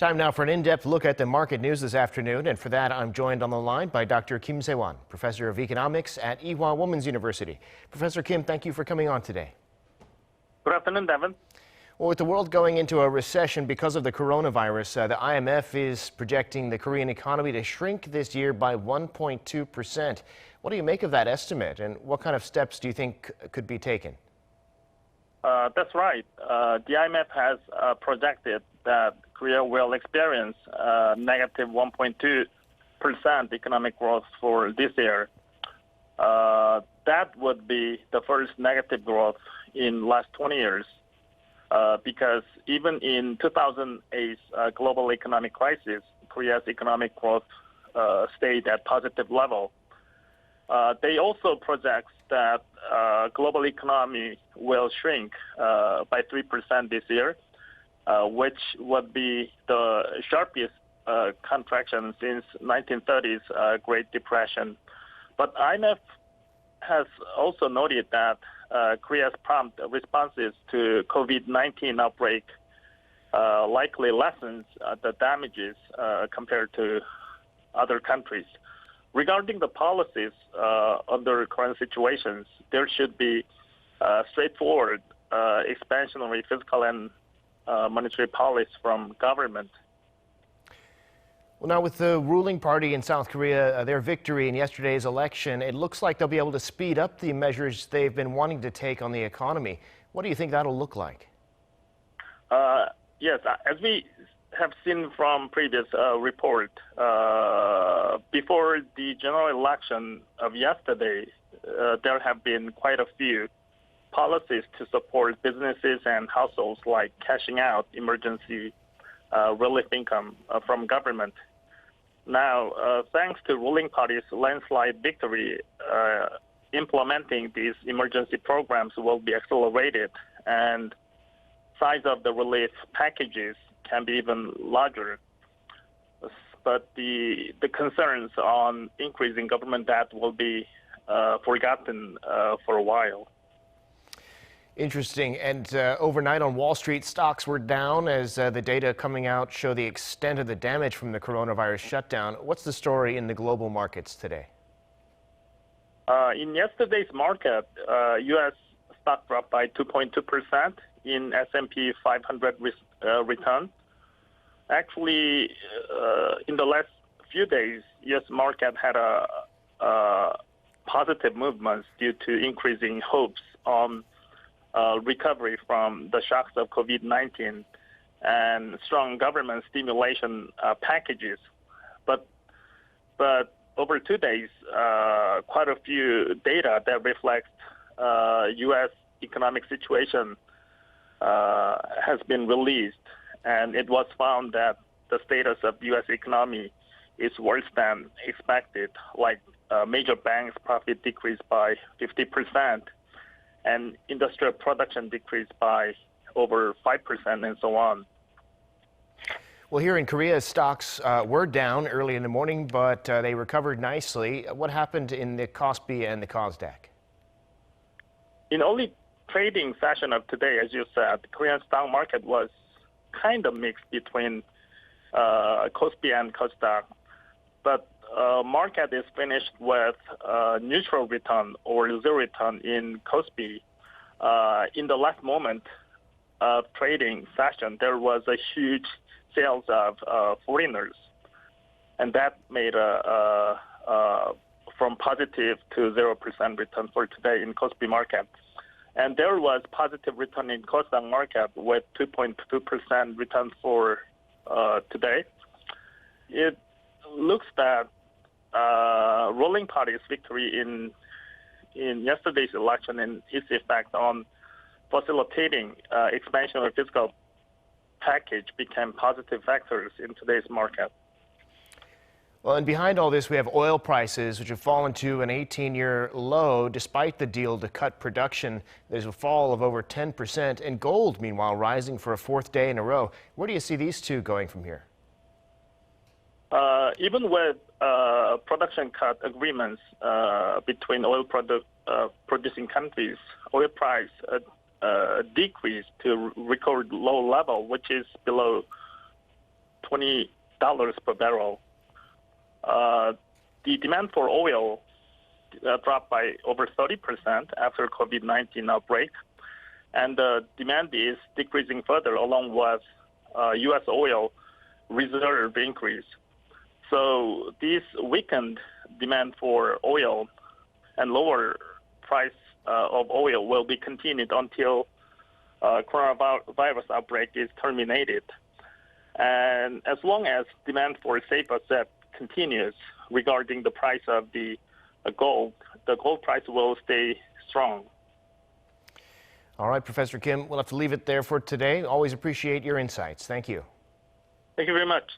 Time now for an in-depth look at the market news this afternoon, and for that I'm joined on the line by Dr. Kim Seiwan, Professor of Economics at Ewha Women's University. Professor Kim, thank you for coming on today. Good afternoon, Devin. Well, with the world going into a recession because of the coronavirus, the IMF is projecting the Korean economy to shrink this year by 1.2%. What do you make of that estimate, and what kind of steps do you think could be taken? That's right. The IMF has projected that Korea will experience negative 1.2% economic growth for this year. That would be the first negative growth in last 20 years. Because even in 2008 global economic crisis, Korea's economic growth stayed at positive level. They also project that global economy will shrink by 3% this year, which would be the sharpest contraction since 1930s Great Depression. But IMF has also noted that Korea's prompt responses to COVID-19 outbreak likely lessens the damages compared to other countries. Regarding the policies under current situations, there should be straightforward expansionary fiscal and monetary policy from government. Well, now with the ruling party in South Korea, their victory in yesterday's election, it looks like they'll be able to speed up the measures they've been wanting to take on the economy. What do you think that'll look like? Yes, as we have seen from previous report, before the general election of yesterday, there have been quite a few policies to support businesses and households, like cashing out emergency relief income from government. Now, thanks to ruling party's landslide victory, implementing these emergency programs will be accelerated, and size of the relief packages can be even larger. But the concerns on increasing government debt will be forgotten for a while. Interesting. And overnight on Wall Street, stocks were down as the data coming out show the extent of the damage from the coronavirus shutdown. What's the story in the global markets today? In yesterday's market, U.S. stock dropped by 2.2% in S&P 500 return. Actually, in the last few days, U.S. market had a positive movements due to increasing hopes on recovery from the shocks of COVID-19 and strong government stimulation packages. But over 2 days, quite a few data that reflect U.S. economic situation has been released, and it was found that the status of U.S. economy is worse than expected, like major banks' profit decreased by 50%, and industrial production decreased by over 5% and so on. Well, here in Korea, stocks were down early in the morning, but they recovered nicely. What happened in the Kospi and the Kosdaq? In only trading session of today, as you said, the Korean stock market was kind of mixed between Kospi and Kosdaq, but market is finished with neutral return or zero return in Kospi. In the last moment of trading session, there was a huge sales of foreigners, and that made from positive to 0% return for today in Kospi market. And there was positive return in Kosdaq market with 2.2% return for today. It looks that ruling party's victory in yesterday's election and its effect on facilitating expansionary fiscal package became positive factors in today's market. Well, and behind all this, we have oil prices, which have fallen to an 18-year low despite the deal to cut production. There's a fall of over 10%, and gold, meanwhile, rising for a fourth day in a row. Where do you see these two going from here? Even with production cut agreements between oil producing countries, oil price decreased to record low level, which is below $20 per barrel. The demand for oil dropped by over 30% after COVID-19 outbreak, and the demand is decreasing further along with U.S. oil reserve increase. So this weakened demand for oil and lower price of oil will be continued until coronavirus outbreak is terminated. And as long as demand for safe asset continues regarding the price of the gold price will stay strong. All right, Professor Kim, we'll have to leave it there for today. Always appreciate your insights. Thank you. Thank you very much.